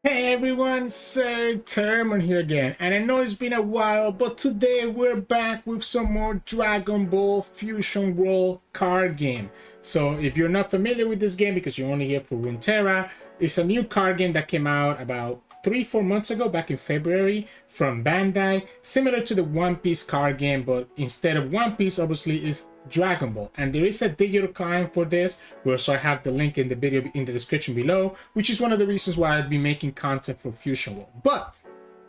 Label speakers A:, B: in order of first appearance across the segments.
A: Hey everyone, Sirturmund here again, and I know it's been a while, but today we're back with some more Dragon Ball Fusion World card game. So if you're not familiar with this game because you're only here for Runeterra, it's a new card game that came out about 3-4 months ago, back in February, from Bandai, similar to the One Piece card game, but instead of One Piece, obviously, is Dragon Ball. And there is a digital client for this, which I have the link in the video in the description below, which is one of the reasons why I've been making content for Fusion World. But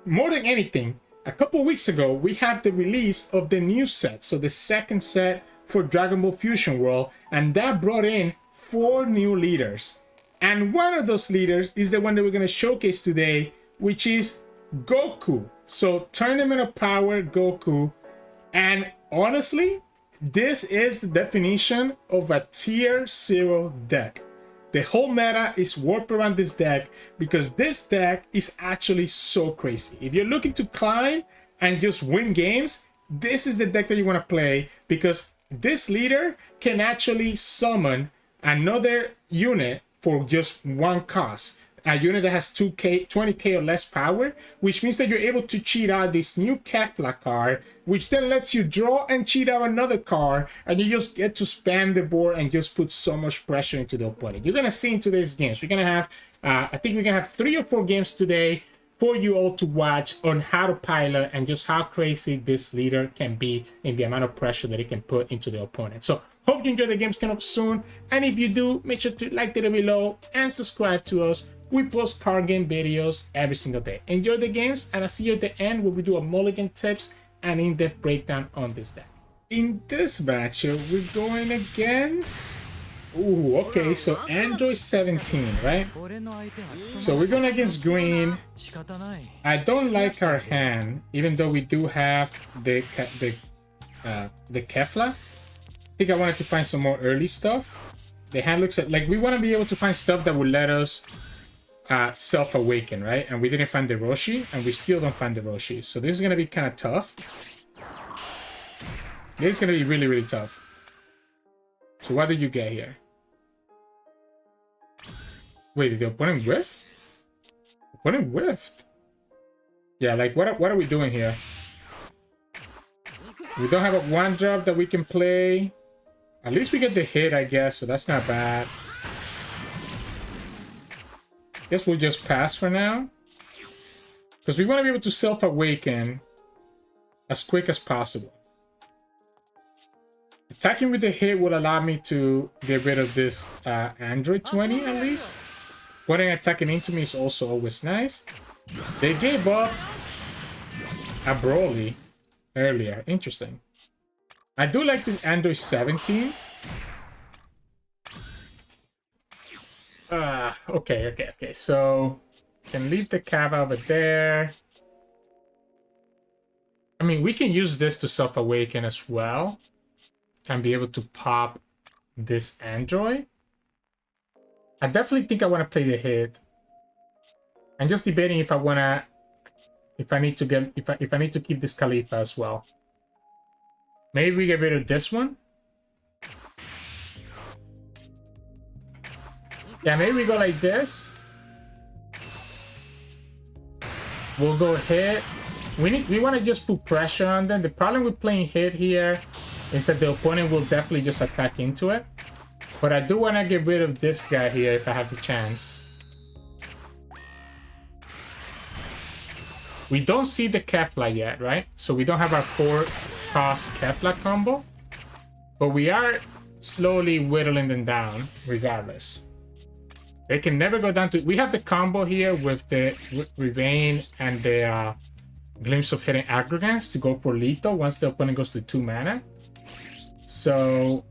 A: more than anything, a couple weeks ago, we have the release of the new set, so the second set for Dragon Ball Fusion World, and that brought in 4 new leaders. And one of those leaders is the one that we're going to showcase today, which is Goku. So Tournament of Power Goku. And honestly, this is the definition of a tier 0 deck. The whole meta is warped around this deck because this deck is actually so crazy. If you're looking to climb and just win games, this is the deck that you want to play because this leader can actually summon another unit for just one cost. A unit that has 20k or less power, which means that you're able to cheat out this new Kefla card, which then lets you draw and cheat out another card, and you just get to spam the board and just put so much pressure into the opponent. You're gonna see in today's games, we're gonna have, I think we're gonna have 3 or 4 games today for you all to watch on how to pilot and just how crazy this leader can be in the amount of pressure that it can put into the opponent. So hope you enjoy the games coming up soon, and if you do, make sure to like the video below and subscribe to us. We post card game videos every single day. Enjoy the games, and I'll see you at the end where we do a mulligan tips and in-depth breakdown on this deck. In this matchup, we're going against... Ooh, okay, so Android 17, right? So we're going against green. I don't like our hand, even though we do have the Kefla. I think I wanted to find some more early stuff. The hand looks like we want to be able to find stuff that will let us self-awaken, right? And we didn't find the Roshi, and we still don't find the Roshi. So this is going to be kind of tough. This is going to be really, really tough. So what did you get here? Wait, did the opponent whiff? Opponent whiffed. Yeah, like what are we doing here? We don't have a 1-drop that we can play. At least we get the hit, I guess, so that's not bad. Guess we'll just pass for now. Because we want to be able to self-awaken as quick as possible. Attacking with the hit will allow me to get rid of this Android 20 at least. Putting attacking into me is also always nice. They gave up a Broly earlier. Interesting. I do like this Android 17. Okay. So, can leave the Cabba over there. I mean, we can use this to self-awaken as well. And be able to pop this Android. I definitely think I want to play the hit. I'm just debating if I wanna, if I need to keep this Caulifla as well. Maybe we get rid of this one. Yeah, maybe we go like this. We'll go hit. We want to just put pressure on them. The problem with playing hit here is that the opponent will definitely just attack into it. But I do want to get rid of this guy here if I have the chance. We don't see the Kefla yet, right? So we don't have our 4-cost Kefla combo. But we are slowly whittling them down regardless. They can never go down to... We have the combo here with the Ribrianne and the Glimpse of Hidden Arrogance to go for lethal once the opponent goes to 2 mana. So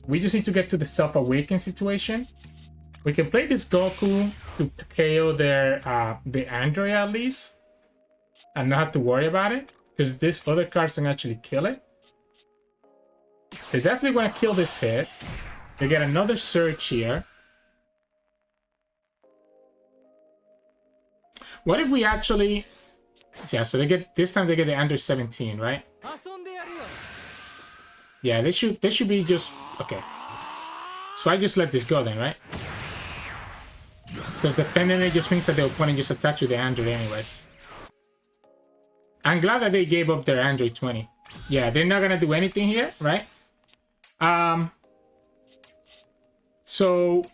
A: we just need to get to the self-awaken situation. We can play this Goku to KO their the Android at least, and not have to worry about it because this other cards can actually kill it. They definitely want to kill this hit. They get another search here. What if we actually... Yeah, so they get... This time they get the Android 17, right? Yeah, they should be just... Okay. So I just let this go then, right? Because defending it just means that the opponent just attacks with the Android anyways. I'm glad that they gave up their Android 20. Yeah, they're not gonna do anything here, right? So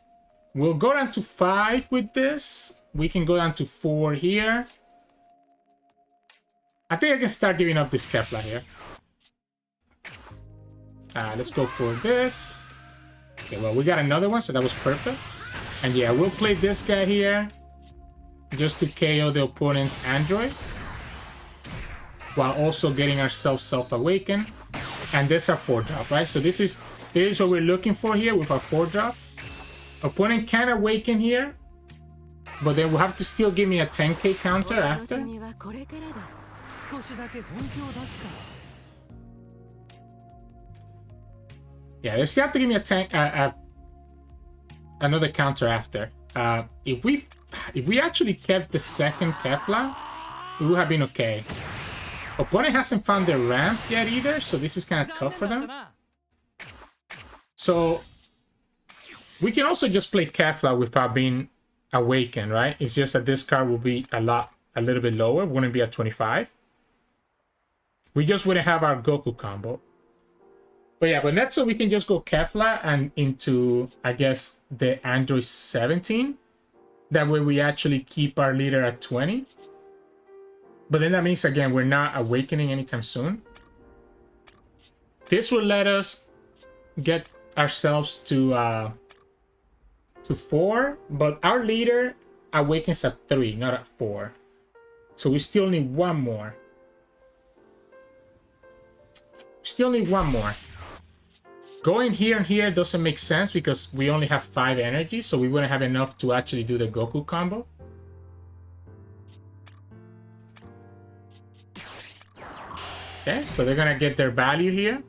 A: we'll go down to 5 with this. We can go down to 4 here. I think I can start giving up this Kefla here. Let's go for this. Okay, well, we got another one, so that was perfect. And yeah, we'll play this guy here just to KO the opponent's Android, while also getting ourselves self-awakened. And this is our 4-drop, right? So this is what we're looking for here with our 4-drop. Opponent can awaken here, but then we'll have to still give me a 10k counter after. Yeah, they still have to give me another counter after. If we actually kept the second Kefla, it would have been okay. Opponent hasn't found their ramp yet either, so this is kind of tough for them. So we can also just play Kefla without being awakened, right? It's just that this card will be a little bit lower, wouldn't be at 25. We just wouldn't have our Goku combo. But yeah, but next, so we can just go Kefla and into, I guess, the Android 17. That way we actually keep our leader at 20. But then that means, again, we're not awakening anytime soon. This will let us get ourselves to 4. But our leader awakens at 3, not at 4. So we still need one more. Still need one more. Going here and here doesn't make sense because we only have 5 energy, so we wouldn't have enough to actually do the Goku combo. Okay, so they're gonna get their value here.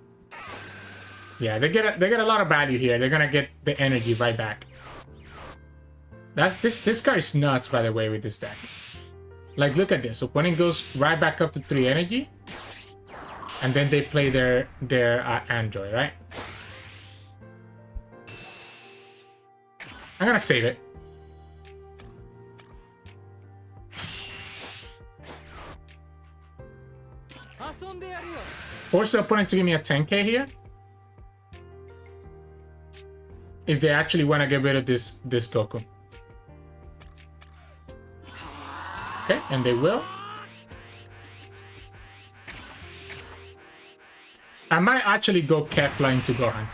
A: Yeah, they get a lot of value here. They're gonna get the energy right back. This card is nuts, by the way, with this deck. Like, look at this. Opponent goes right back up to 3 energy, and then they play their Android, right? I'm gonna save it. Force the opponent to give me a 10k here. If they actually want to get rid of this Goku. Okay, and they will. I might actually go Kefla into Gohan.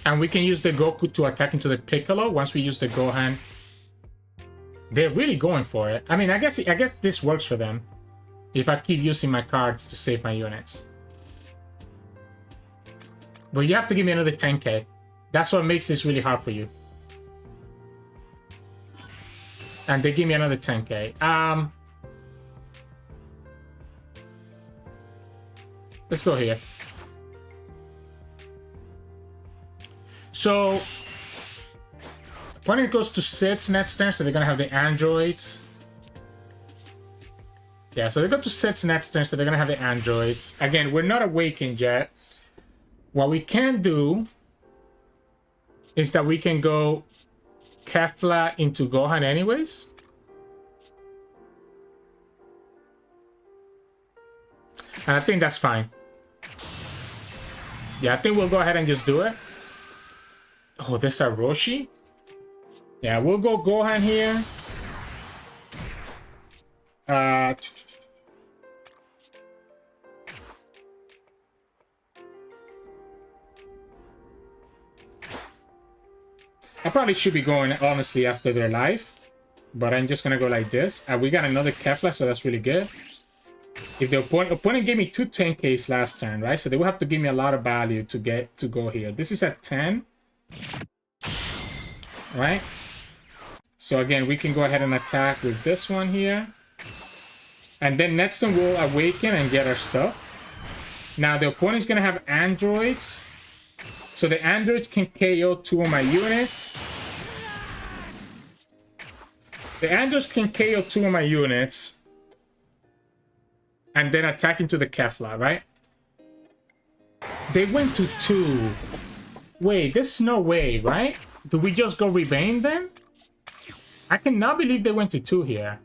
A: And we can use the Goku to attack into the Piccolo once we use the Gohan. They're really going for it. I mean, I guess this works for them. If I keep using my cards to save my units. But you have to give me another 10k. That's what makes this really hard for you. And they give me another 10k. Let's go here. So opponent goes to 6 next turn, so they're gonna have the androids. Yeah, so they go to 6 next turn, so they're gonna have the androids. Again, we're not awakened yet. What we can do is that we can go Kefla into Gohan anyways. And I think that's fine. Yeah, I think we'll go ahead and just do it. Oh, this is a Roshi? Yeah, we'll go Gohan here. I probably should be going, honestly, after their life. But I'm just going to go like this. We got another Kefla, so that's really good. If the opponent gave me 2 10Ks last turn, right? So they will have to give me a lot of value to get to go here. This is at 10. Right? So again, we can go ahead and attack with this one here. And then next turn we'll awaken and get our stuff. Now the opponent's going to have androids. So the androids can KO 2 of my units. The androids can KO 2 of my units. And then attack into the Kefla, right? They went to 2. Wait, there's no way, right? do we just go Ribrianne then? I cannot believe they went to 2 here.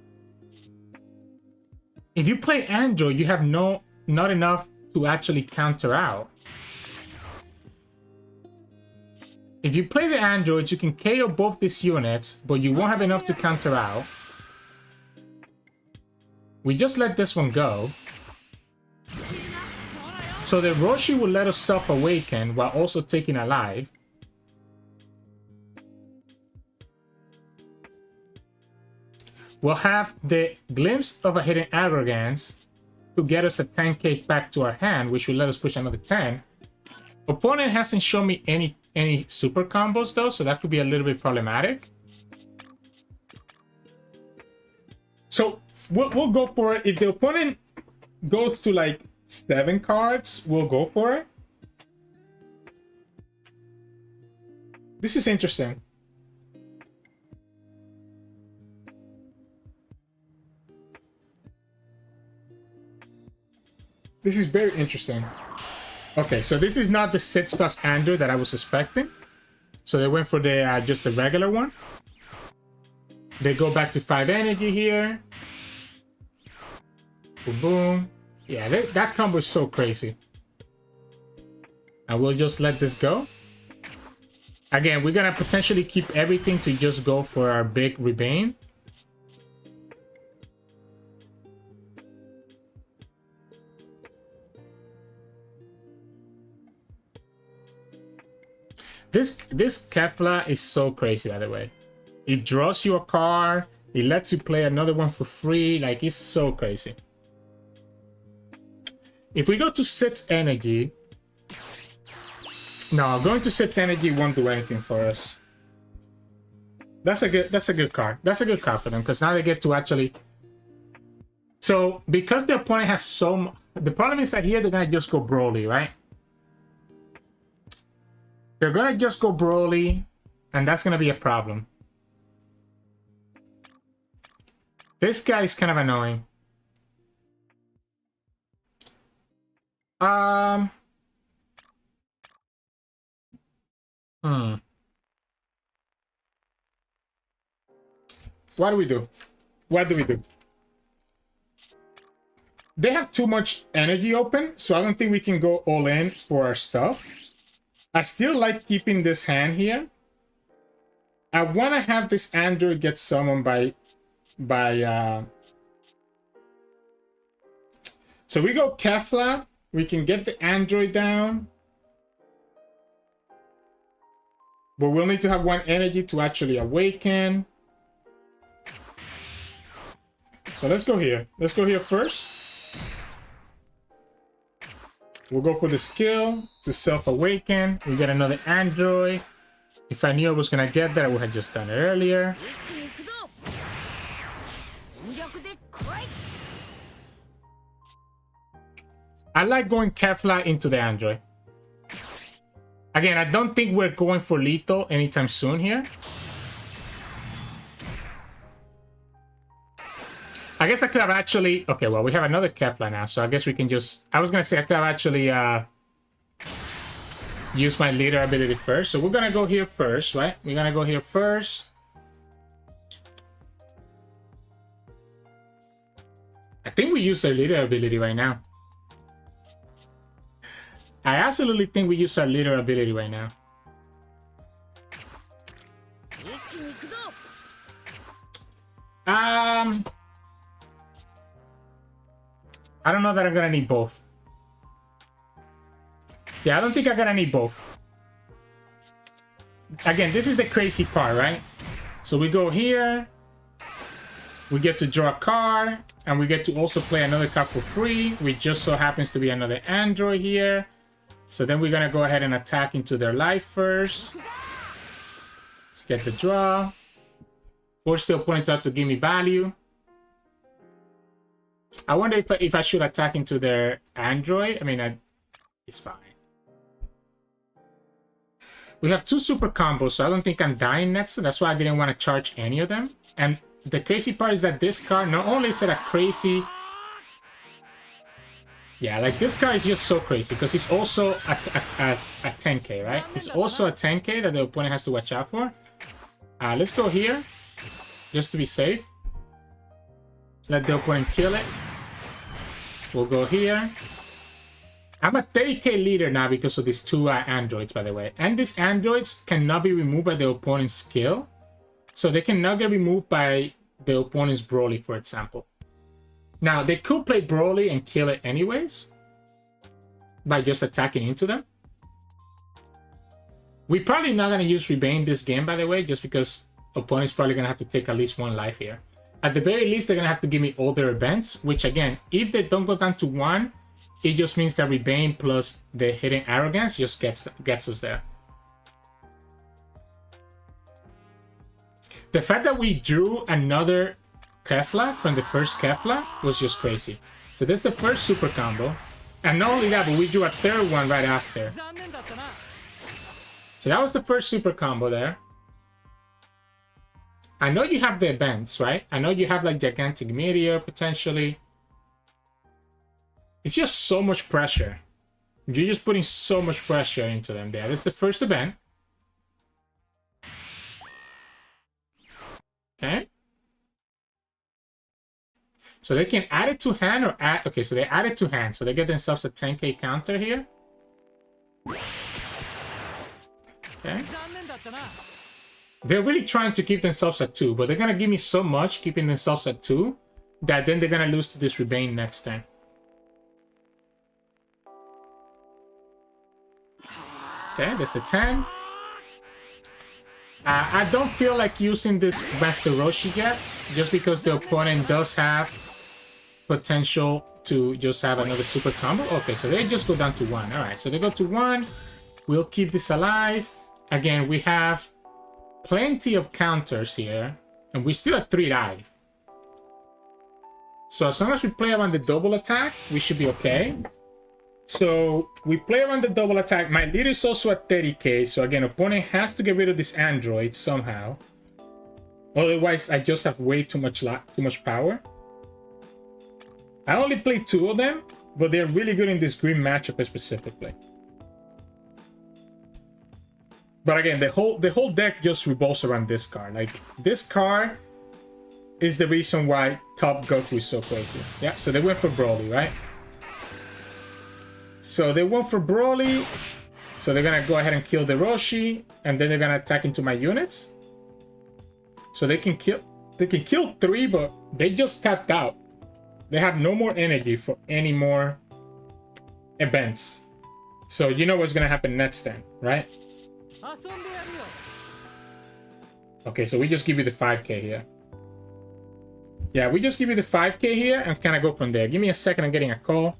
A: If you play Android, you have not enough to actually counter out. If you play the androids, you can KO both these units, but you won't have enough to counter out. We just let this one go. So the Roshi will let us self-awaken while also taking a life. We'll have the glimpse of a hidden arrogance to get us a 10k back to our hand, which will let us push another 10. Opponent hasn't shown me any super combos though, so that could be a little bit problematic. So we'll go for it. If the opponent goes to like 7 cards, we'll go for it. This is interesting. This is very interesting. Okay, so this is not the 6+ Android that I was expecting. So they went for the just the regular one. They go back to 5 energy here. Boom, boom. Yeah, that combo is so crazy. And we'll just let this go. Again, we're gonna potentially keep everything to just go for our big Ribrianne. This Kefla is so crazy, by the way. It draws you a card. It lets you play another one for free. Like, it's so crazy. If we go to 6 energy... No, going to 6 energy won't do anything for us. That's a good card. That's a good card for them, because now they get to actually... So, because the opponent has so... The problem is that here they're going to just go Broly, right? They're going to just go Broly, and that's going to be a problem. This guy is kind of annoying. What do we do? What do we do? They have too much energy open, so I don't think we can go all in for our stuff. I still like keeping this hand here. I want to have this android get summoned by So we go Kefla. We can get the android down. But we'll need to have 1 energy to actually awaken. So let's go here. Let's go here first. We'll go for the skill to self-awaken. We get another android. If I knew I was gonna get that, I would have just done it earlier. I like going Kefla into the android. Again, I don't think we're going for lethal anytime soon here. I guess I could have actually... Okay, well, we have another Kefla now, so I guess we can just... I was going to say I could have actually used my leader ability first. So we're going to go here first, right? We're going to go here first. I think we use our leader ability right now. I absolutely think we use our leader ability right now. I don't know that I'm gonna need both. Yeah, I don't think I'm gonna need both. Again, this is the crazy part, right? So we go here. We get to draw a card. And we get to also play another card for free. Which just so happens to be another android here. So then we're gonna go ahead and attack into their life first. Let's get the draw. Force the opponent out to give me value. I wonder if I should attack into their android. I mean, it's fine. We have 2 super combos, so I don't think I'm dying next. That's why I didn't want to charge any of them. And the crazy part is that this card, not only is it a crazy... Yeah, like this guy is just so crazy because he's also a 10k, right? He's also a 10k that the opponent has to watch out for. Let's go here just to be safe. Let the opponent kill it. We'll go here. I'm a 30k leader now because of these two androids, by the way. And these androids cannot be removed by the opponent's skill. So they cannot get removed by the opponent's Broly, for example. Now, they could play Broly and kill it anyways by just attacking into them. We're probably not going to use Rebane this game, by the way, just because opponent's probably going to have to take at least one life here. At the very least, they're going to have to give me all their events, which again, if they don't go down to 1, it just means that Rebane plus the hitting Arrogance just gets us there. The fact that we drew another Kefla from the first Kefla was just crazy. So this is the first super combo. And not only that, but we drew a third one right after. So that was the first super combo there. I know you have the events, right? I know you have like Gigantic Meteor potentially. It's just so much pressure. You're just putting so much pressure into them there. This is the first event. Okay. So they can add it to hand or add... Okay, so they add it to hand. So they get themselves a 10k counter here. Okay. They're really trying to keep themselves at 2, but they're going to give me so much keeping themselves at 2 that then they're going to lose to this Rebane next turn. Okay, that's a 10. I don't feel like using this Master Roshi yet, just because the opponent does have potential to just have another super combo. Okay, so they just go down to 1. Alright, so they go to 1. We'll keep this alive. Again, we have plenty of counters here, and we still have 3 life. So as long as we play around the double attack, we should be okay. So we play around the double attack. My leader is also at 30k, so again, opponent has to get rid of this android somehow. Otherwise, I just have way too much power. I only play 2 of them, but they're really good in this green matchup specifically. But again, the whole deck just revolves around this card. Like, this card is the reason why ToP Goku is so crazy. Yeah, so they went for Broly, right? So they went for Broly. So they're gonna go ahead and kill the Roshi, and then they're gonna attack into my units. So they can kill 3, but they just tapped out. They have no more energy for any more events. So you know what's gonna happen next turn, right? Okay, so we just give you the 5k here. Yeah, we just give you the 5k here and kind of go from there. Give me a second, I'm getting a call.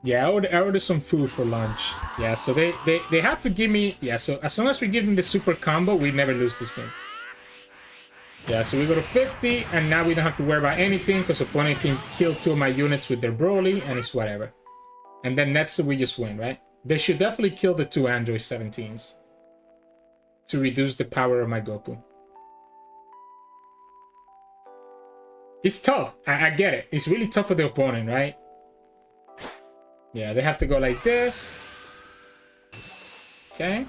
A: Yeah, I ordered some food for lunch. Yeah, so they have to give me... Yeah, so as long as we give them the super combo, we never lose this game. Yeah, so we go to 50, and now we don't have to worry about anything, because opponent can kill 2 of my units with their Broly, and it's whatever. And then next we just win, right? They should definitely kill the 2 Android 17s to reduce the power of my Goku. It's tough. I get it. It's really tough for the opponent, right? Yeah, they have to go like this. Okay.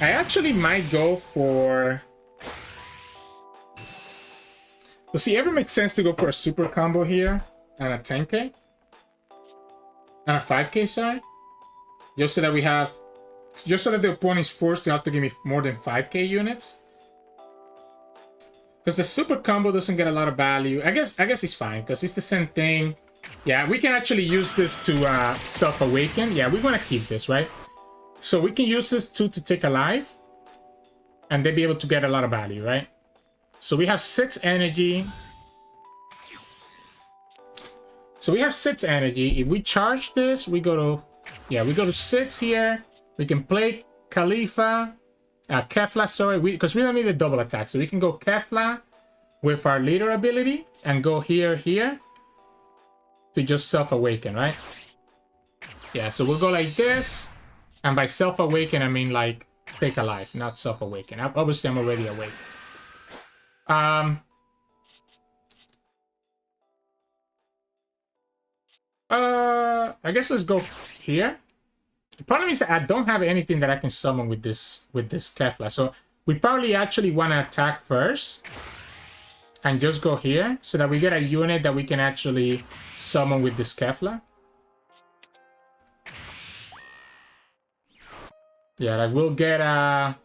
A: I actually might go for... Well, see, ever makes sense to go for a super combo here and a 10k? And a 5k, sorry? Just so that we have... Just so that the opponent is forced to have to give me more than 5k units. Because the super combo doesn't get a lot of value. I guess it's fine, because it's the same thing. Yeah, we can actually use this to self-awaken. Yeah, we want to keep this, right? So we can use this to take a life. And they'll be able to get a lot of value, right? So we have 6 energy. So we have 6 energy. If we charge this, we go to... Yeah, we go to 6 here. We can play Caulifla. Kefla, sorry. Because we don't need a double attack. So we can go Kefla with our leader ability. And go here, here. To just self-awaken, right? Yeah, so we'll go like this. And by self-awaken, I mean like take a life, not self-awaken. Obviously, I'm already awake. I guess let's go here. The problem is that I don't have anything that I can summon with this Kefla. So we probably actually want to attack first. And just go here so that we get a unit that we can actually summon with this Kefla. Yeah, like we'll get I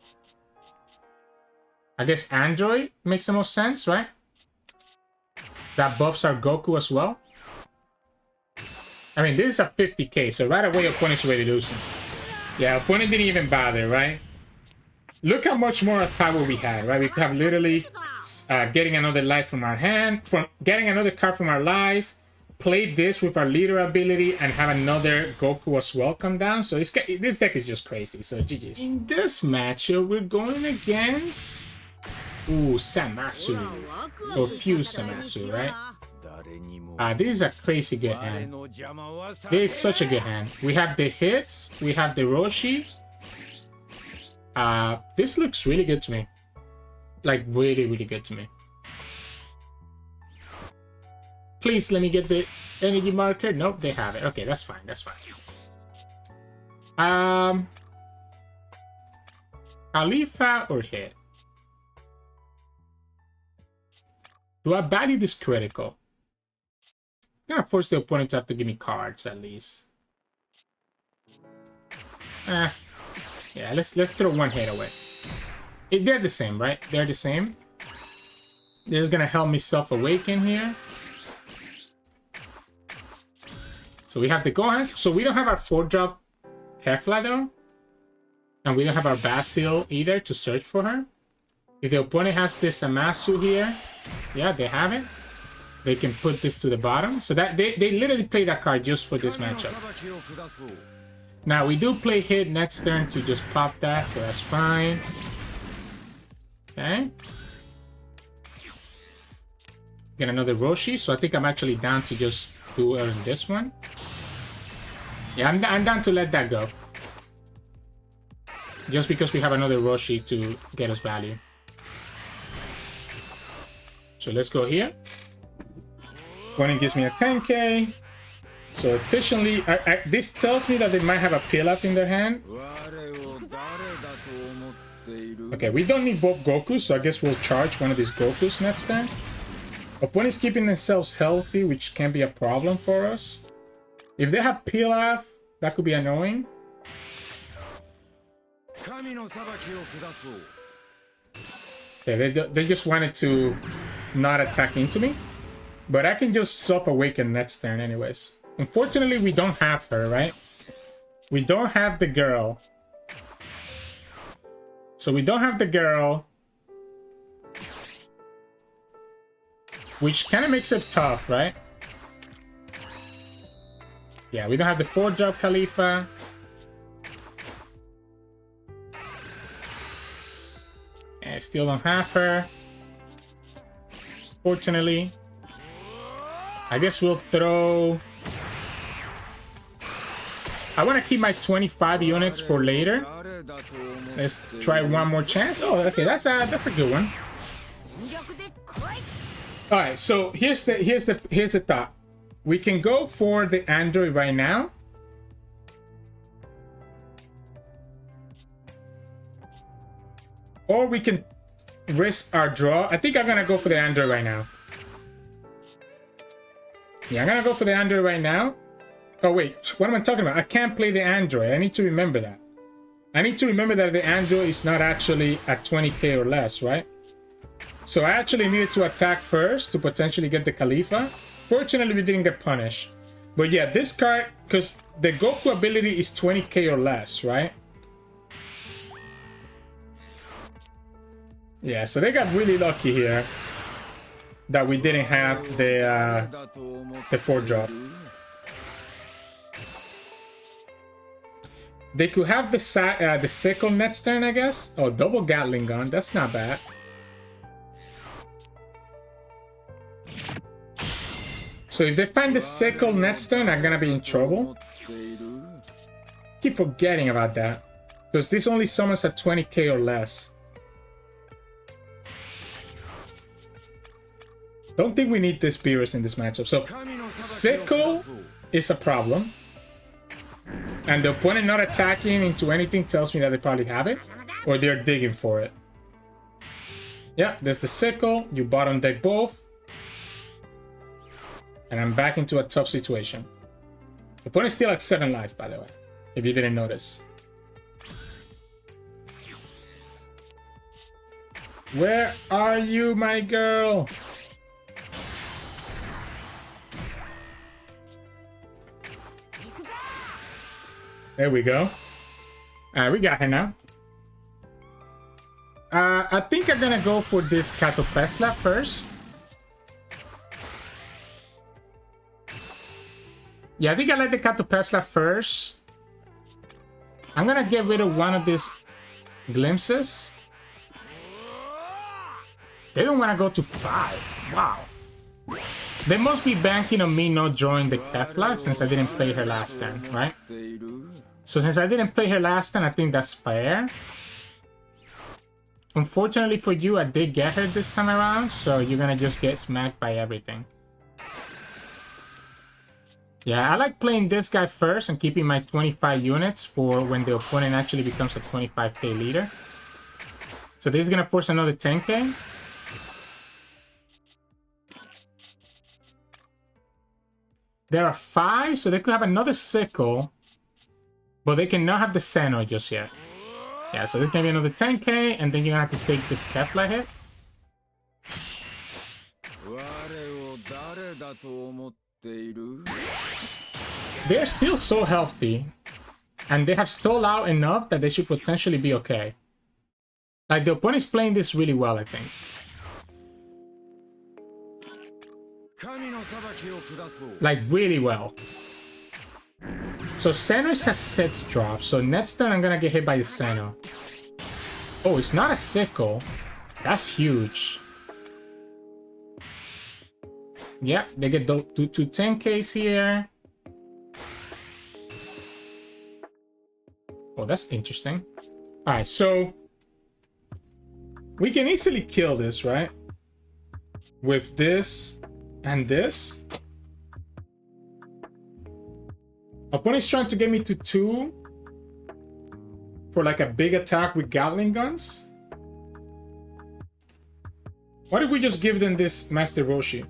A: guess Android makes the most sense, right? That buffs our Goku as well. I mean, this is a 50k, so right away opponent's already losing. Yeah, opponent didn't even bother, right? Look how much more power we had, right? We have literally getting another life from our hand, from getting another card from our life, play this with our leader ability, and have another Goku as well come down. So this deck is just crazy. So GG's. In this matchup, we're going against Zamasu, or Fuse Zamasu, right? This is a crazy good hand. This is such a good hand. We have the hits, we have the Roshi. This looks really good to me. Like, really, really good to me. Please let me get the energy marker. Nope, they have it. Okay, that's fine. That's fine. Caulifla or Hit? Do I value this critical? I'm gonna force the opponent to have to give me cards at least. Yeah, let's throw one Hit away. They're the same, right? They're the same. This is gonna help me self-awaken here. So we have the Gohans. So we don't have our 4-drop Kefla though. And we don't have our Basil either to search for her. If the opponent has this Zamasu here, yeah, they have it. They can put this to the bottom. So that they literally play that card just for this matchup. Now we do play Hit next turn to just pop that, so that's fine. Okay. Get another Roshi, so I think I'm actually down to just do it on this one. Yeah, I'm down to let that go. Just because we have another Roshi to get us value. So let's go here. Opponent gives me a 10k. So efficiently, this tells me that they might have a Pilaf in their hand. Okay, we don't need both Gokus, so I guess we'll charge one of these Gokus next time. Opponents keeping themselves healthy, which can be a problem for us. If they have Pilaf, that could be annoying. Okay, they just wanted to not attack into me. But I can just self-awaken next turn anyways. Unfortunately, we don't have her, right? We don't have the girl. So we don't have the girl. Which kind of makes it tough, right? Yeah, we don't have the 4-drop Caulifla. And I still don't have her. Fortunately. I guess we'll throw... I want to keep my 25 units for later. Let's try one more chance. Oh, okay, that's a good one. All right, so here's the thought. We can go for the Android right now. Or we can risk our draw. I think I'm gonna go for the Android right now. Yeah, I'm gonna go for the Android right now. Oh wait, what am I talking about? I can't play the Android. I need to remember that. I need to remember that the Android is not actually at 20k or less, right? So I actually needed to attack first to potentially get the Caulifla. Fortunately, we didn't get punished. But yeah, this card, because the Goku ability is 20k or less, right? Yeah, so they got really lucky here that we didn't have the 4-drop. They could have the second next turn, I guess. Oh, double Gatling gun. That's not bad. So if they find the second next turn, I'm gonna be in trouble. Keep forgetting about that. Because this only summons at 20k or less. Don't think we need this Beerus in this matchup. So, Sickle is a problem. And the opponent not attacking into anything tells me that they probably have it. Or they're digging for it. Yeah, there's the Sickle. You bottom deck both. And I'm back into a tough situation. The opponent's still at 7 life, by the way. If you didn't notice. Where are you, my girl? There we go. We got her now. I think I'm gonna go for this Katopesla first. Yeah, I think I like the Katopesla first. I'm gonna get rid of one of these glimpses. They don't want to go to 5. Wow. They must be banking on me not drawing the Kefla since I didn't play her last turn, right? So since I didn't play her last turn, I think that's fair. Unfortunately for you, I did get her this time around, so you're gonna just get smacked by everything. Yeah, I like playing this guy first and keeping my 25 units for when the opponent actually becomes a 25k leader. So this is gonna force another 10k. There are 5, so they could have another Sickle, but they cannot have the Seno just yet. Yeah, so this is gonna be another 10k, and then you're gonna have to take this Kefla hit. They're still so healthy, and they have stalled out enough that they should potentially be okay. Like, the opponent's playing this really well, I think. Like, really well. So Xenos has sets drop, so next turn I'm gonna get hit by the Xeno. Oh, it's not a Sickle. That's huge. Yep, they get two 10Ks here. Oh, that's interesting. Alright, so we can easily kill this, right? With this and this. Opponent's trying to get me to 2 for like a big attack with Gatling guns. What if we just give them this Master Roshi?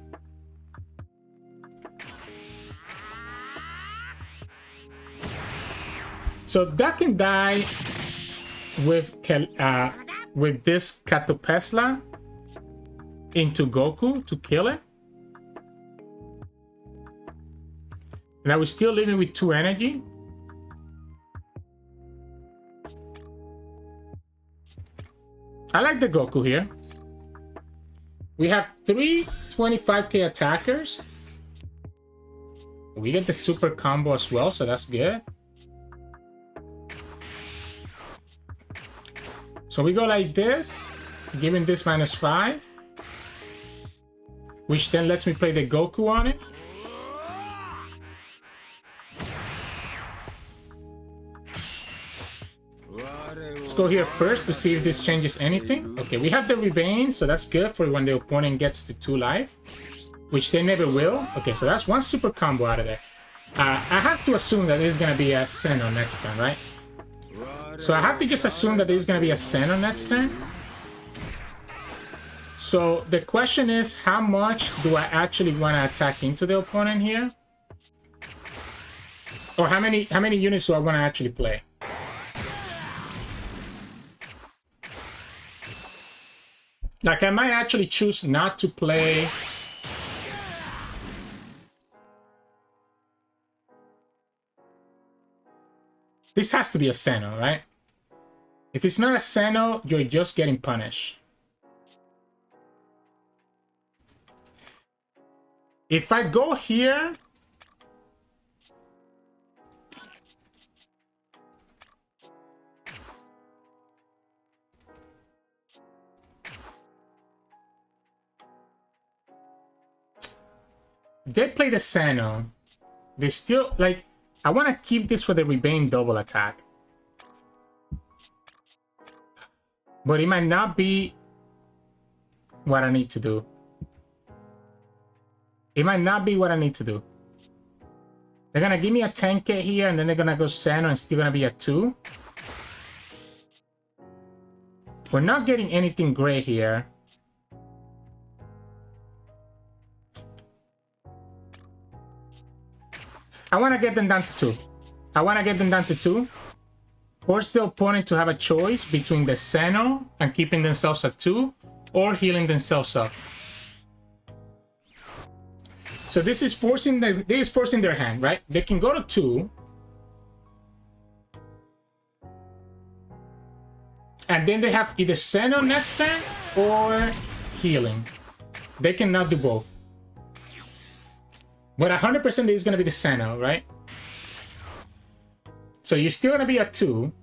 A: So that can die with this Katopesla into Goku to kill it. And I was still living with 2 energy. I like the Goku here. We have 3 25k attackers. We get the super combo as well, so that's good. So we go like this, giving this -5. Which then lets me play the Goku on it. Let's go here first to see if this changes anything. Okay, we have the Ribrianne, so that's good for when the opponent gets to 2 life. Which they never will. Okay, so that's 1 super combo out of there. I have to assume that it's going to be a Xeno next turn, right? So I have to just assume that there's going to be a Xeno next turn. So the question is, how much do I actually want to attack into the opponent here? Or how many units do I want to actually play? Like, I might actually choose not to play. This has to be a Xeno, right? If it's not a Xeno, you're just getting punished. If I go here... If they play the Xeno, they still, like... I want to keep this for the Ribrianne double attack. But it might not be what I need to do. It might not be what I need to do. They're going to give me a 10k here, and then they're going to go Sano and still going to be a 2. We're not getting anything great here. I want to get them down to 2. I want to get them down to 2. Force the opponent to have a choice between the Sano and keeping themselves at 2 or healing themselves up. So this is forcing their hand, right? They can go to 2. And then they have either Sano next turn or healing. They cannot do both. But 100% is going to be the Sano, right? So you're still going to be at 2.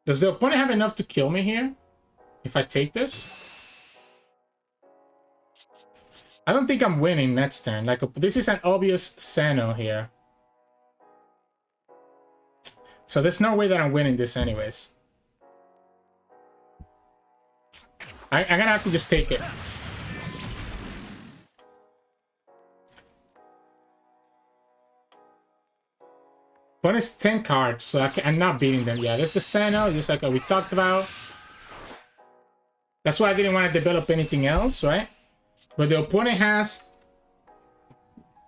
A: Does the opponent have enough to kill me here? If I take this? I don't think I'm winning next turn. Like, this is an obvious Sano here. So there's no way that I'm winning this anyways. I'm gonna have to just take it. But it's 10 cards, so I'm not beating them. Yeah, that's the Sano, just like we talked about. That's why I didn't want to develop anything else, right? But the opponent has...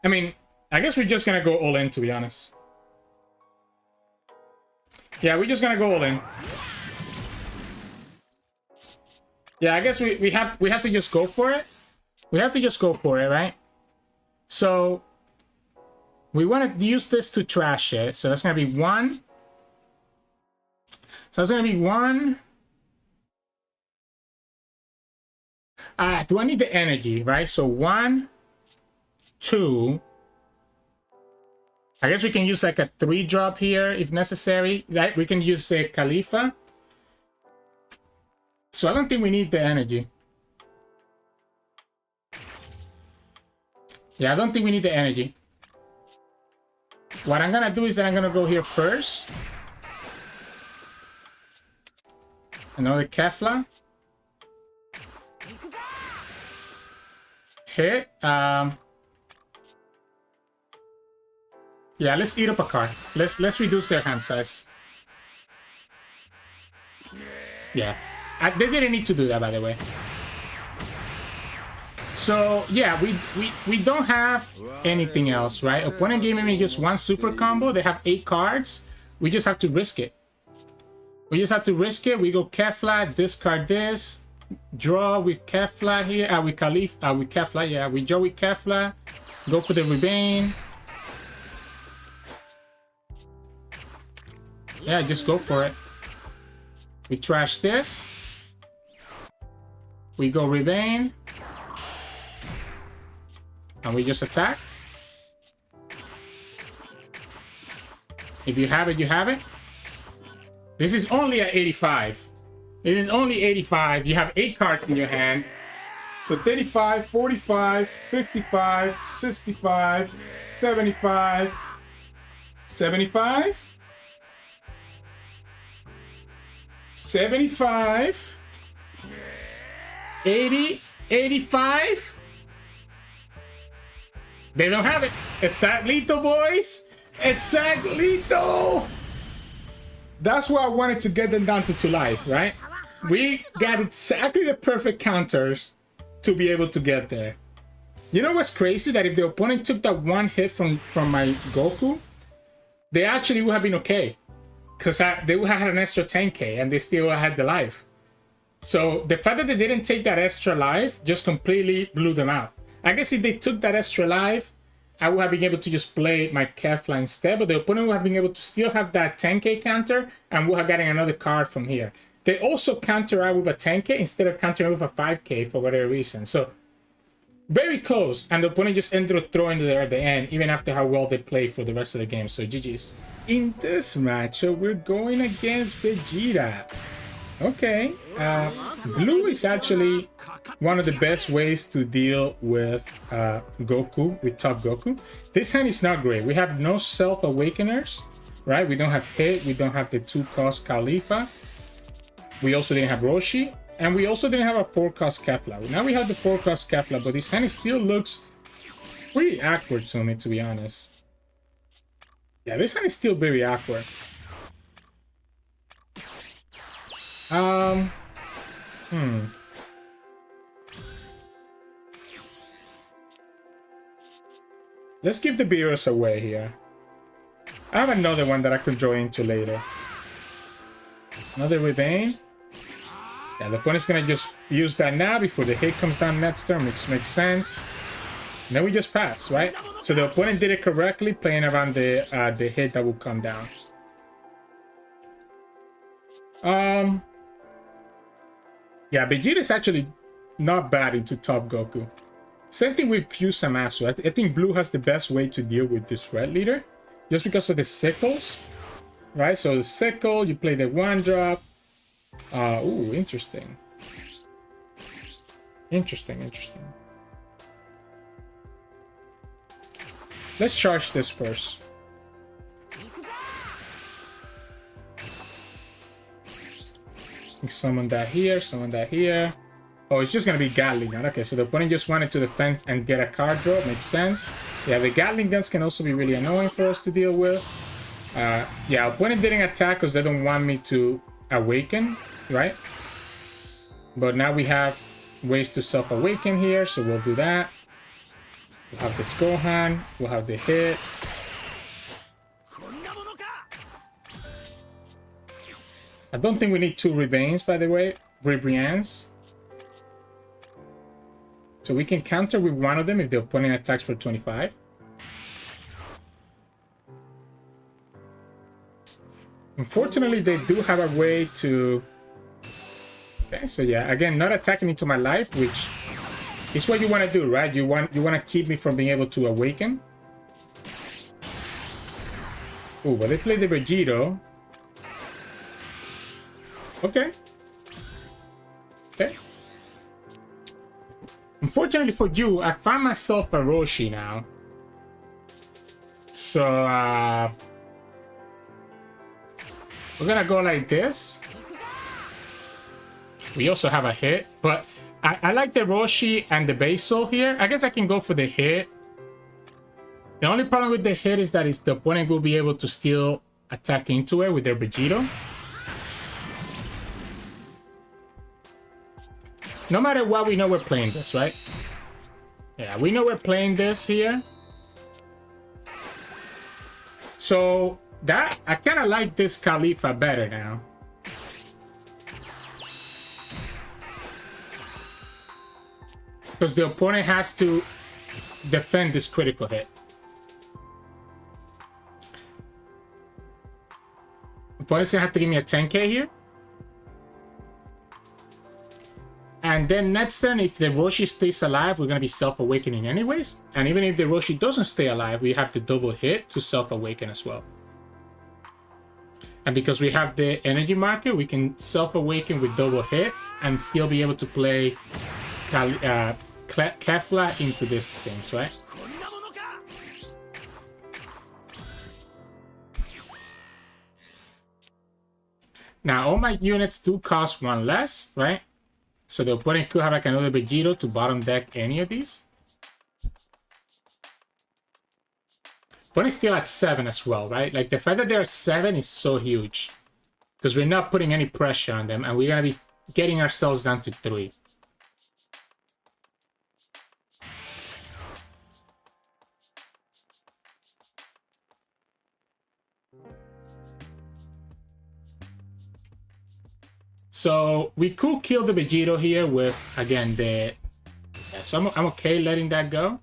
A: I mean, I guess we're just gonna go all in, to be honest. Yeah, we're just gonna go all in. Yeah, I guess we have to just go for it. We have to just go for it, right? So we want to use this to trash it. So that's gonna be 1. So that's gonna be 1. Do I need the energy, right? So 1, 2. I guess we can use like a 3-drop here if necessary. Right? We can use a Caulifla. So I don't think we need the energy. Yeah, I don't think we need the energy. What I'm gonna do is that I'm gonna go here first. Another Kefla. Hit. Yeah, let's eat up a card. Let's reduce their hand size. Yeah. They didn't need to do that, by the way. So, yeah, we don't have anything else, right? Opponent giving me just 1 super combo. They have 8 cards. We just have to risk it. We just have to risk it. We go Kefla, discard this. Draw with Kefla here. With Kefla, yeah. We draw with Kefla. Go for the Ribrianne. Yeah, just go for it. We trash this. We go Ribrianne. And we just attack. If you have it, you have it. This is only at 85. It is only 85. You have 8 cards in your hand. So 35, 45, 55, 65, 75, 75, 75, 80, 85. They don't have it. Exactly, boys. Exactly. That's why I wanted to get them down to 2 life, right? We got exactly the perfect counters to be able to get there. You know what's crazy? That if the opponent took that 1 hit from my Goku, they actually would have been okay. Because they would have had an extra 10k and they still had the life. So the fact that they didn't take that extra life just completely blew them out. I guess if they took that extra life, I would have been able to just play my Kefla instead, but the opponent would have been able to still have that 10k counter and would have gotten another card from here. They also counter out with a 10k instead of countering with a 5k for whatever reason. So Very close, and the opponent just ended up throwing there at the end, even after how well they played for the rest of the game. So GG's. In this matchup, we're going against Vegeta. Okay, blue is actually one of the best ways to deal with Goku, with ToP Goku. This hand is not great. We have no self-awakeners, right? We don't have Hit, we don't have the 2-cost Caulifla. We also didn't have Roshi, and we also didn't have a 4-cost Kefla. Now we have the 4-cost Kefla, but this hand still looks pretty awkward to me, to be honest. Yeah, this hand is still very awkward. Let's give the Beerus away here. I have another one that I could join into later. Another Ribrianne. Yeah, the opponent's gonna just use that now before the hit comes down next turn, which makes sense. And then we just pass, right? So the opponent did it correctly, playing around the hit that will come down. Yeah, Vegeta is actually not bad into ToP Goku. Same thing with Zamasu. I think blue has the best way to deal with this red leader, just because of the sickles, right? So the sickle, you play the 1-drop. Ooh, interesting. Interesting. Let's charge this first. Summon that here, summon that here. Oh, it's just gonna be Gatling gun. Okay, so the opponent just wanted to defend and get a card draw. Makes sense. Yeah, the Gatling guns can also be really annoying for us to deal with. Yeah, opponent didn't attack because they don't want me to awaken, right? But now we have ways to self-awaken here, so we'll do that. We'll have this Gohan, we'll have the hit. I don't think we need 2 Ribriannes, by the way. Ribriannes. So we can counter with one of them if the opponent attacks for 25. Unfortunately, they do have a way to... Okay, so yeah, again, not attacking into my life, which is what you want to do, right? You want to keep me from being able to awaken. Oh, but they played the Vegeta. Okay. Okay. Unfortunately for you, I found myself a Roshi now. So, we're gonna go like this. We also have a hit, but I like the Roshi and the Basil here. I guess I can go for the hit. The only problem with the hit is that the opponent will be able to still attack into it with their Vegeta. No matter what, we know we're playing this, right? Yeah, we know we're playing this here. So, that, I kind of like this Caulifla better now. Because the opponent has to defend this critical hit. Opponent's gonna have to give me a 10k here. And then next turn, if the Roshi stays alive, we're going to be self-awakening anyways. And even if the Roshi doesn't stay alive, we have the double hit to self-awaken as well. And because we have the energy marker, we can self-awaken with double hit and still be able to play Kefla into these things, right? Now, all my units do cost 1 less, right? So the opponent could have like another Vegeta to bottom deck any of these. Opponent's still at 7 as well, right? Like the fact that they're at 7 is so huge. Because we're not putting any pressure on them and we're going to be getting ourselves down to 3. So we could kill the Vegeta here with, again, the... Yeah, so I'm okay letting that go.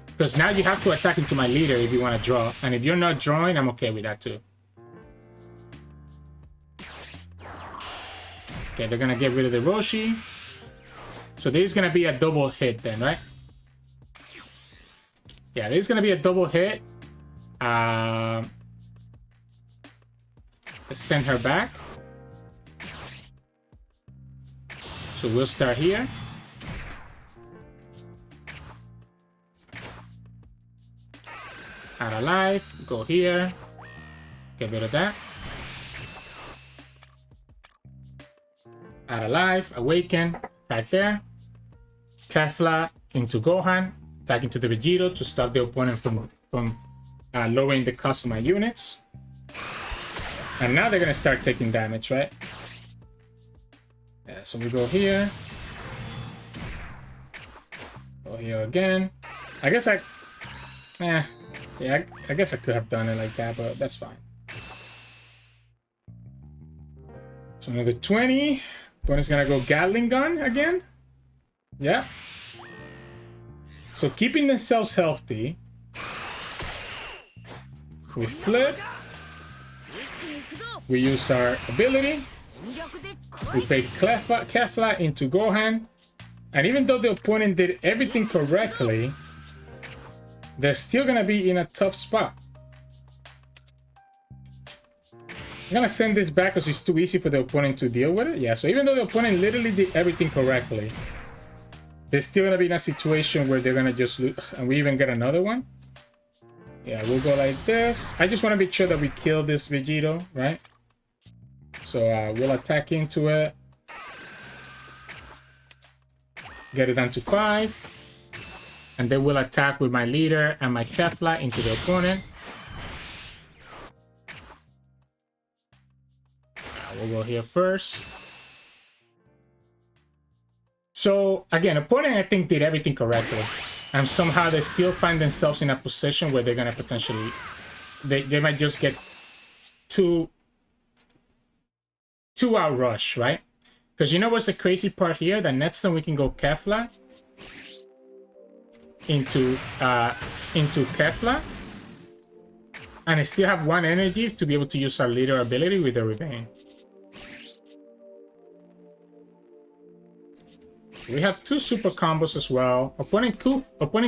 A: Because now you have to attack into my leader if you want to draw. And if you're not drawing, I'm okay with that too. Okay, they're going to get rid of the Roshi. So this is gonna be a double hit then, right? Yeah, this is gonna be a double hit. Let's send her back. So we'll start here. Out of life, go here. Get rid of that. Out of life, awaken, attack there. Kefla into Gohan, attack into the Vegeta to stop the opponent from lowering the cost of my units. And now they're gonna start taking damage, right? Yeah, so we go here again. I guess I guess I could have done it like that, but that's fine. So another 20. Opponent's gonna go Gatling gun again. Yeah. So keeping themselves healthy. We flip. We use our ability. We pay Kefla into Gohan. And even though the opponent did everything correctly, they're still gonna be in a tough spot. I'm gonna send this back because it's too easy for the opponent to deal with it. Yeah, so even though the opponent literally did everything correctly, they're still gonna be in a situation where they're gonna just lose. And we even get another one. Yeah, we'll go like this. I just want to make sure that we kill this Vegeta, right? So we'll attack into it. Get it down to 5. And then we'll attack with my leader and my Kefla into the opponent. We'll go here first. So again, opponent I think did everything correctly. And somehow they still find themselves in a position where they're gonna potentially... They might just get too outrush, right? Because you know what's the crazy part here? That next time we can go Kefla into Kefla, and I still have 1 energy to be able to use our leader ability with the Ribrianne. We have 2 super combos as well. Opponent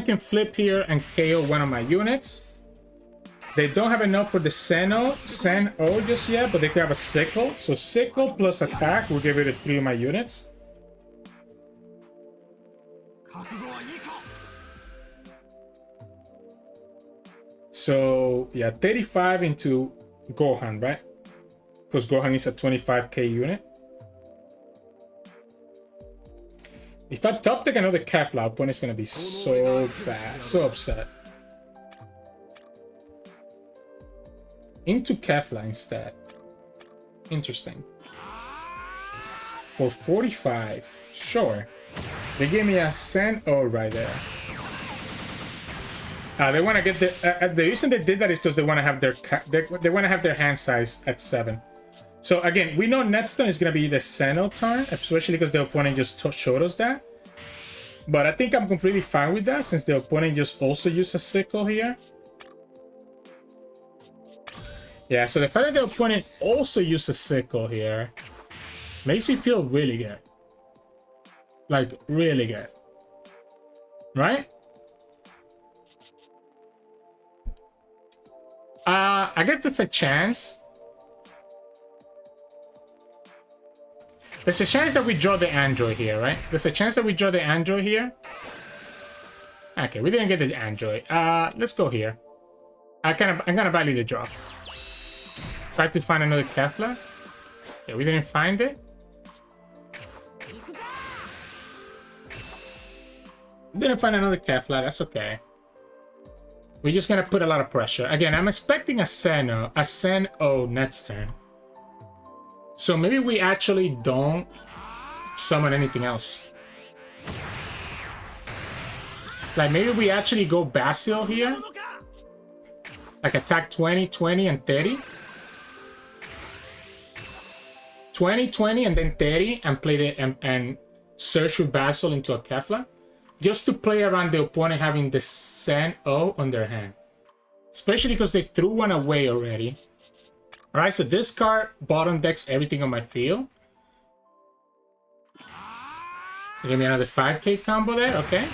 A: can flip here and KO one of my units. They don't have enough for the Sen-O just yet, but they could have a Sickle. So Sickle plus attack will give it to 3 of my units. So yeah, 35 into Gohan, right? Because Gohan is a 25k unit. If I top deck another Kefla, opponent's gonna be so bad, so upset. Into Kefla instead. Interesting. For 45, sure. They gave me a Sen-O right there. They want to get the reason they did that is because they want to have their hand size at 7. So again, we know next turn is going to be the Sen-O turn, especially because the opponent just showed us that. But I think I'm completely fine with that since the opponent just also used a Sickle here. Yeah, so the fact that the opponent also used a Sickle here makes me feel really good. Like, really good. Right? I guess there's a chance. There's a chance that we draw the Android here, right? There's a chance that we draw the Android here. Okay, we didn't get the Android. Let's go here. I'm gonna value the draw. Try to find another Kefla. Yeah, we didn't find it. Didn't find another Kefla, that's okay. We're just gonna put a lot of pressure. Again, I'm expecting a Sen-O next turn. So maybe we actually don't summon anything else. Like maybe we actually go Basil here. Like attack 20, 20, and 30. 20, 20, and then 30, and play the and search with Basil into a Kefla. Just to play around the opponent having the Sen-O on their hand. Especially because they threw one away already. Alright, so this card bottom decks everything on my field. Give me another 5k combo there, okay.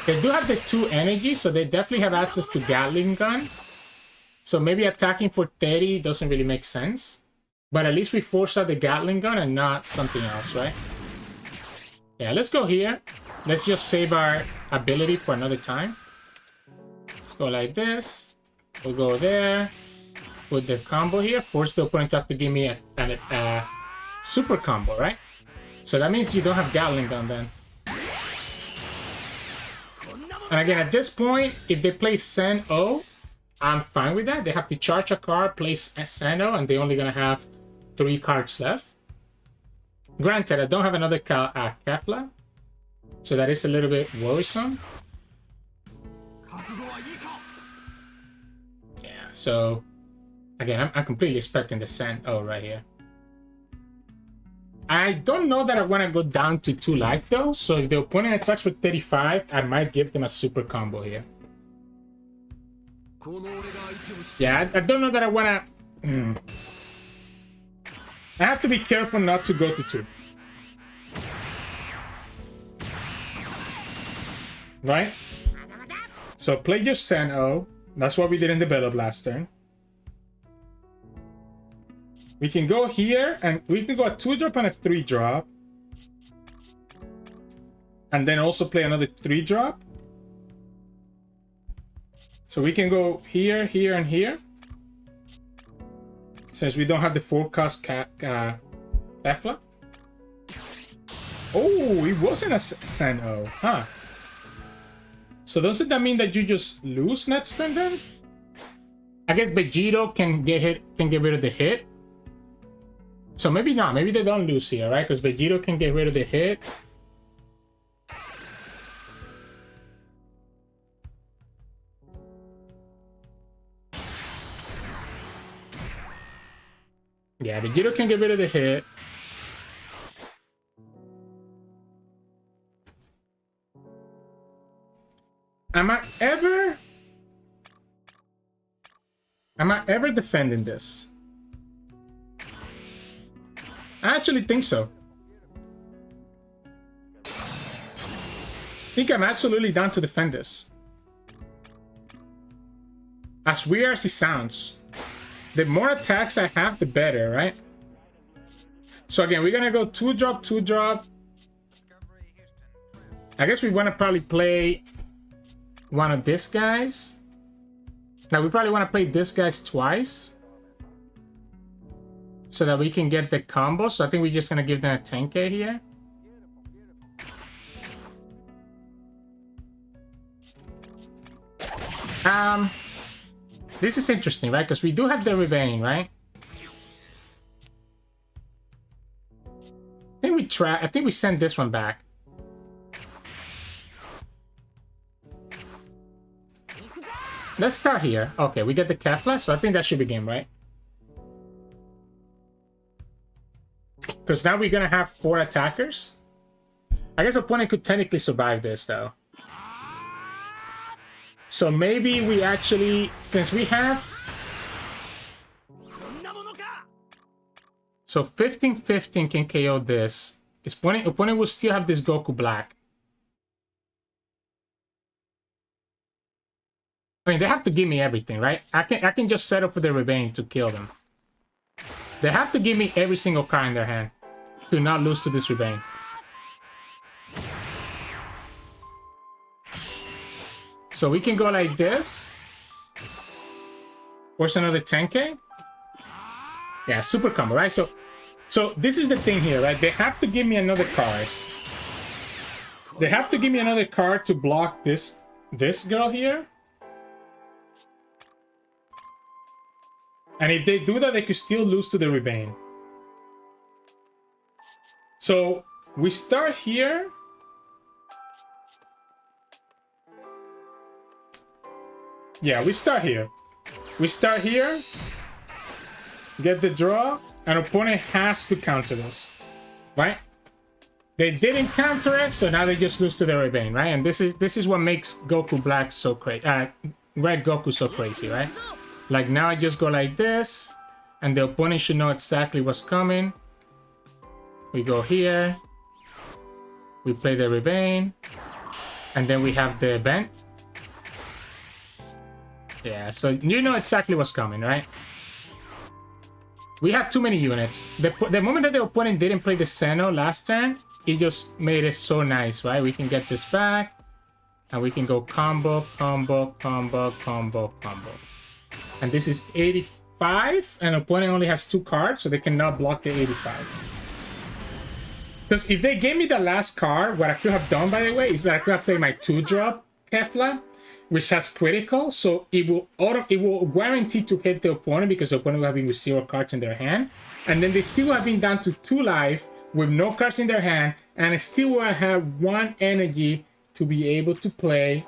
A: They do have the 2 energy, so they definitely have access to Gatling gun. So maybe attacking for 30 doesn't really make sense. But at least we force out the Gatling gun and not something else, right? Yeah, let's go here. Let's just save our ability for another time. Let's go like this. We'll go there. Put the combo here. Force the opponent to have to give me a super combo, right? So that means you don't have Gatling gun then. And again, at this point, if they play Sen-O, I'm fine with that. They have to charge a card, place a Sen-O, and they're only going to have 3 cards left. Granted, I don't have another Kefla, so that is a little bit worrisome. Yeah, so again, I'm completely expecting the Sen-O right here. I don't know that I want to go down to 2 life though, so if the opponent attacks for 35, I might give them a super combo here. Yeah, I don't know that I want to... I have to be careful not to go to 2. Right? So play your Sen-O. That's what we did in the Bellow Blast turn. We can go here, and we can go a 2-drop and a 3-drop. And then also play another 3-drop. So we can go here, here, and here. Since we don't have the forecast Kefla. Oh, it wasn't a Sen-O, huh? So doesn't that mean that you just lose next turn then? I guess Vegeta can get rid of the hit. So maybe not. Maybe they don't lose here, right? Because Vegeta can get rid of the hit. Yeah, Vegeta can get rid of the hit. Am I ever defending this? I actually think so. I think I'm absolutely down to defend this. As weird as it sounds. The more attacks I have, the better, right? So again, we're gonna go 2-drop, 2-drop. I guess we want to probably play one of these guys. Now we probably want to play this guys twice, so that we can get the combo. So I think we're just gonna give them a 10k here. This is interesting, right? Because we do have the Ribrianne, right? I think we send this one back. Let's start here. Okay, we get the Kefla, so I think that should be game, right? Because now we're gonna have 4 attackers. I guess opponent could technically survive this though. So maybe we actually, since we have... So 15-15 can KO this. Opponent will still have this Goku Black. I mean, they have to give me everything, right? I can just settle for the Ribrianne to kill them. They have to give me every single card in their hand to not lose to this Ribrianne. So we can go like this. Where's another 10k? Yeah, super combo, right? So this is the thing here, right? They have to give me another card. They have to give me another card to block this girl here. And if they do that, they could still lose to the Ribrianne. So we start here. Yeah, we start here. We start here. Get the draw. And opponent has to counter this. Right? They didn't counter it, so now they just lose to the Ribrianne, right? And this is what makes Goku Black so crazy. Red Goku so crazy, right? Like now I just go like this, and the opponent should know exactly what's coming. We go here. We play the Ribrianne, and then we have the event. Yeah, so you know exactly what's coming, right? We had too many units. The moment that the opponent didn't play the Xeno last turn, it just made it so nice, right? We can get this back, and we can go combo, combo, combo, combo, combo. And this is 85, and opponent only has 2 cards, so they cannot block the 85. Because if they gave me the last card, what I could have done, by the way, is that I could have played my 2-drop Kefla, which has critical, so it will guarantee to hit the opponent because the opponent will have been with 0 cards in their hand, and then they still have been down to 2 life with no cards in their hand, and I still will have 1 energy to be able to play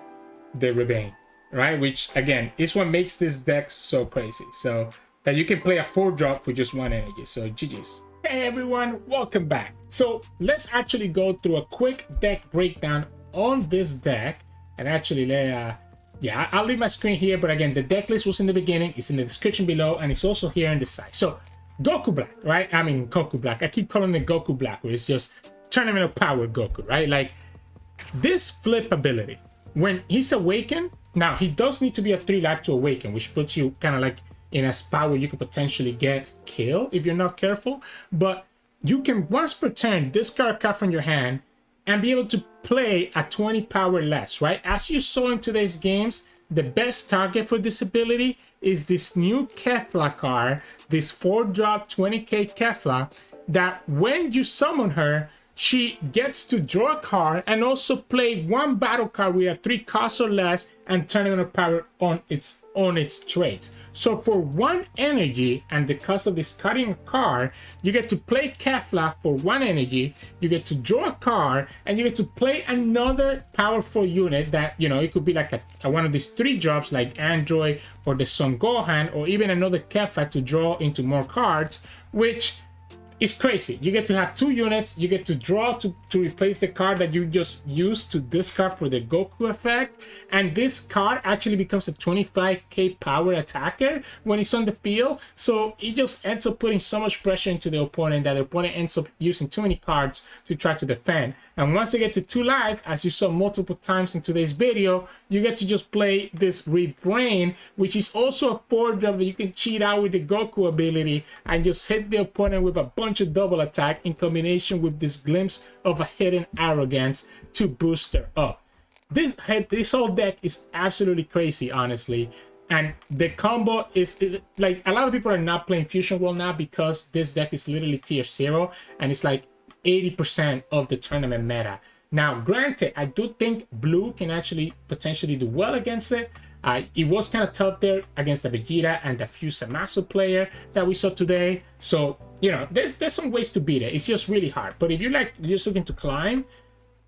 A: the Ribrianne, right? Which again is what makes this deck so crazy. So that you can play a 4-drop for just 1 energy. So GG's. Hey everyone, welcome back. So let's actually go through a quick deck breakdown on this deck, and actually yeah, I'll leave my screen here, but again, the deck list was in the beginning, it's in the description below, and it's also here on the side. So, Goku Black, right? I mean, Goku Black. I keep calling it Goku Black, where it's just Tournament of Power Goku, right? Like, this flip ability, when he's awakened, now, he does need to be a 3 life to awaken, which puts you kind of like in a spot where you could potentially get killed if you're not careful. But you can, once per turn, discard a card from your hand, and be able to play a 20 power less, right? As you saw in today's games, the best target for this ability is this new Kefla card, this 4-drop 20k Kefla, that when you summon her, she gets to draw a card and also play 1 battle card with a 3 cost or less and Tournament of Power on its traits. So for 1 energy and the cost of discarding a card, you get to play Kefla for 1 energy, you get to draw a card, and you get to play another powerful unit that, you know, it could be like one of these 3 drops like Android or the Son Gohan, or even another Kefla to draw into more cards, which is crazy. You get to have 2 units, you get to draw to replace the card that you just used to discard for the Goku effect, and this card actually becomes a 25k power attacker when it's on the field, so it just ends up putting so much pressure into the opponent that the opponent ends up using too many cards to try to defend. And once they get to 2 life, as you saw multiple times in today's video, you get to just play this Ribrianne, which is also a 4-drop that you can cheat out with the Goku ability and just hit the opponent with a bunch of double attack in combination with this glimpse of a hidden Arrogance to boost her up. This whole deck is absolutely crazy, honestly, and the combo is like, a lot of people are not playing Fusion World now because this deck is literally tier 0 and it's like 80% of the tournament meta. Now granted, I do think blue can actually potentially do well against it. It was kind of tough there against the Vegeta and the few Zamasu player that we saw today. So, you know, there's some ways to beat it. It's just really hard. But if you're just looking to climb,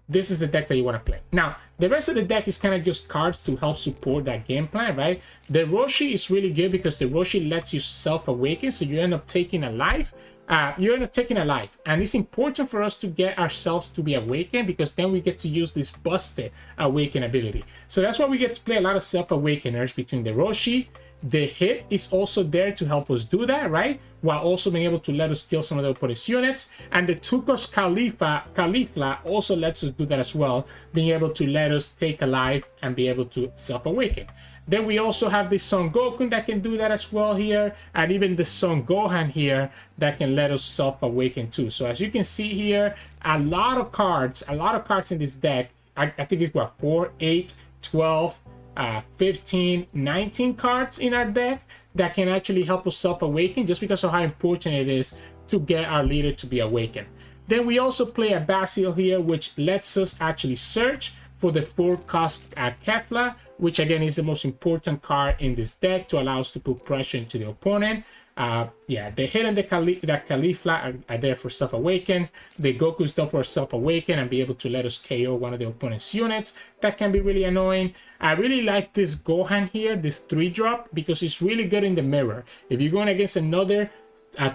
A: this is the deck that you want to play. Now, the rest of the deck is kind of just cards to help support that game plan, right? The Roshi is really good because the Roshi lets you self-awaken, so you end up taking a life. And it's important for us to get ourselves to be awakened, because then we get to use this busted awaken ability. So that's why we get to play a lot of self-awakeners between the Roshi. The Hit is also there to help us do that, right? While also being able to let us kill some of the opponent's units. And the Tuco's Caulifla also lets us do that as well, being able to let us take a life and be able to self-awaken. Then we also have the Son Goku that can do that as well here, and even the Son Gohan here that can let us self-awaken too. So as you can see here, a lot of cards in this deck. I think it's what, 4, 8, 12, 15, 19 cards in our deck that can actually help us self-awaken, just because of how important it is to get our leader to be awakened. Then we also play a Basil here, which lets us actually search for the 4-cost Kefla, which again is the most important card in this deck to allow us to put pressure into the opponent. Yeah, the Hit and the Caulifla are there for self-awaken. The Goku is there for self-awaken and be able to let us KO one of the opponent's units. That can be really annoying. I really like this Gohan here, this 3-drop, because it's really good in the mirror. If you're going against another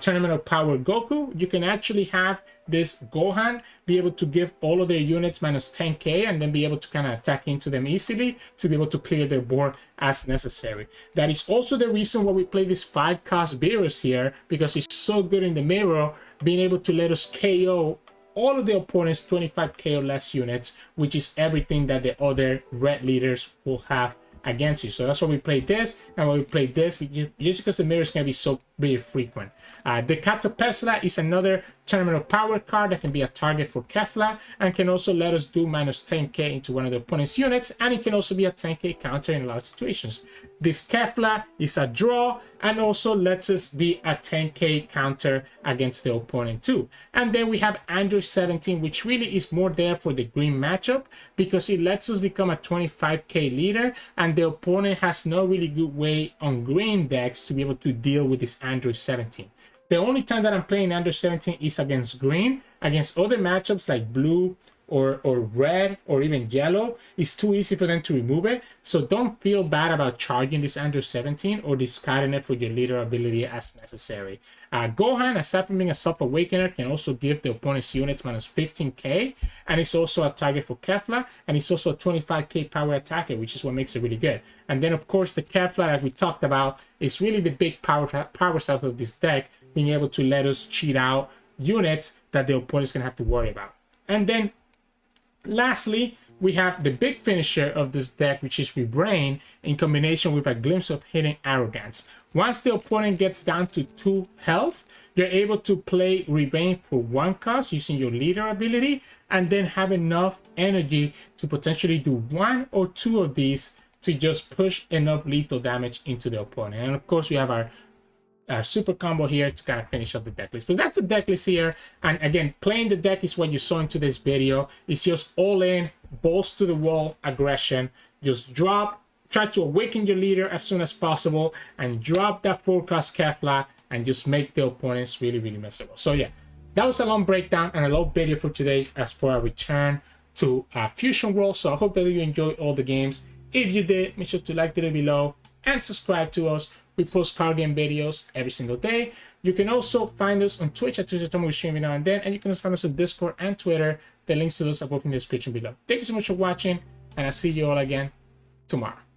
A: Tournament of Power Goku, you can actually have this Gohan be able to give all of their units minus 10k and then be able to kind of attack into them easily to be able to clear their board as necessary. That is also the reason why we play this 5-cost Beerus here, because it's so good in the mirror, being able to let us KO all of the opponent's 25k or less units, which is everything that the other red leaders will have against you. So that's why we play this, and when we play this, just because the mirror is going to be so very frequent. The Katopesla is another terminal power card that can be a target for Kefla, and can also let us do minus 10k into one of the opponent's units, and it can also be a 10k counter in a lot of situations. This Kefla is a draw, and also lets us be a 10k counter against the opponent too. And then we have Android 17, which really is more there for the green matchup, because it lets us become a 25k leader, and the opponent has no really good way on green decks to be able to deal with this Android 17. The only time that I'm playing Android 17 is against green. Against other matchups like blue or red or even yellow, it's too easy for them to remove it. So don't feel bad about charging this Android 17 or discarding it for your leader ability as necessary. Gohan, aside from being a self-awakener, can also give the opponent's units minus 15k, and it's also a target for Kefla, and it's also a 25k power attacker, which is what makes it really good. And then of course the Kefla that we talked about is really the big power stuff of this deck, being able to let us cheat out units that the opponent's gonna have to worry about. And then lastly, we have the big finisher of this deck, which is Ribrianne, in combination with a glimpse of hidden Arrogance. Once the opponent gets down to 2 health, you're able to play Ribrianne for 1 cost using your leader ability, and then have enough energy to potentially do 1 or 2 of these to just push enough lethal damage into the opponent. And of course, we have our super combo here to kind of finish up the deck list. But that's the deck list here. And again, playing the deck is what you saw in today's video. It's just all in, balls to the wall aggression. Just drop, try to awaken your leader as soon as possible, and drop that 4-cost Kefla and just make the opponents really, really messable. So yeah, that was a long breakdown and a long video for today as for our return to Fusion World. So I hope that you enjoyed all the games. If you did, make sure to like the video below and subscribe to us. We post card game videos every single day. You can also find us on Twitch at Sirturmund. We stream now and then, and you can also find us on Discord and Twitter. The links to those are both in the description below. Thank you so much for watching, and I'll see you all again tomorrow.